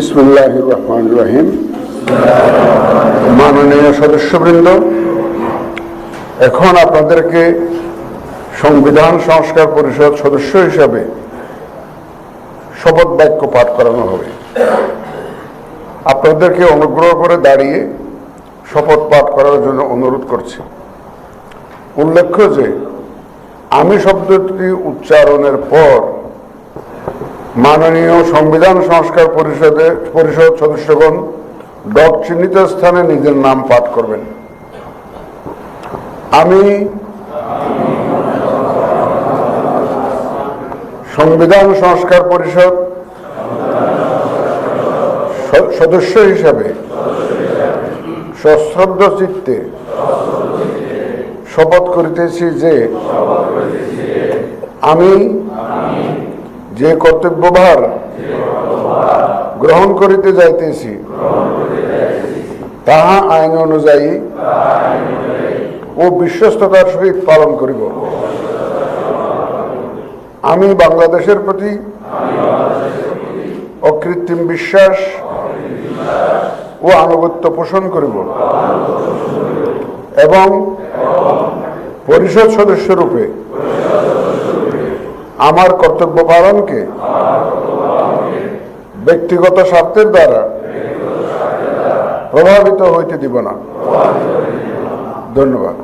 বিসমিল্লাহির রহমানির রহিম। মাননীয় সদস্যবৃন্দ, এখন আপনাদেরকে সংবিধান সংস্কার পরিষদ সদস্য হিসাবে শপথ বাক্য পাঠ করানো হবে। আপনাদেরকে অনুগ্রহ করে দাঁড়িয়ে শপথ পাঠ করার জন্য অনুরোধ করছি। উল্লেখ্য যে আমি শব্দটি উচ্চারণের পর মাননীয় সংবিধান সংস্কার পরিষদ সদস্যগণ ডট চিহ্নিত স্থানে নিজের নাম পাঠ করবেন। আমি সংবিধান সংস্কার পরিষদ সদস্য হিসাবে সশ্রদ্ধ চিত্তে শপথ করিতেছি যে আমি যে কর্তব্যভার গ্রহণ করিতে যাইতেছি তাহা আইন অনুযায়ী ও বিশ্বস্ততার সহিত পালন করিব। আমি বাংলাদেশের প্রতি অকৃত্রিম বিশ্বাস ও আনুগত্য পোষণ করিব এবং পরিষদ সদস্যরূপে আমার কর্তব্য পালনকে ব্যক্তিগত স্বার্থের দ্বারা প্রভাবিত হইতে দিব না। ধন্যবাদ।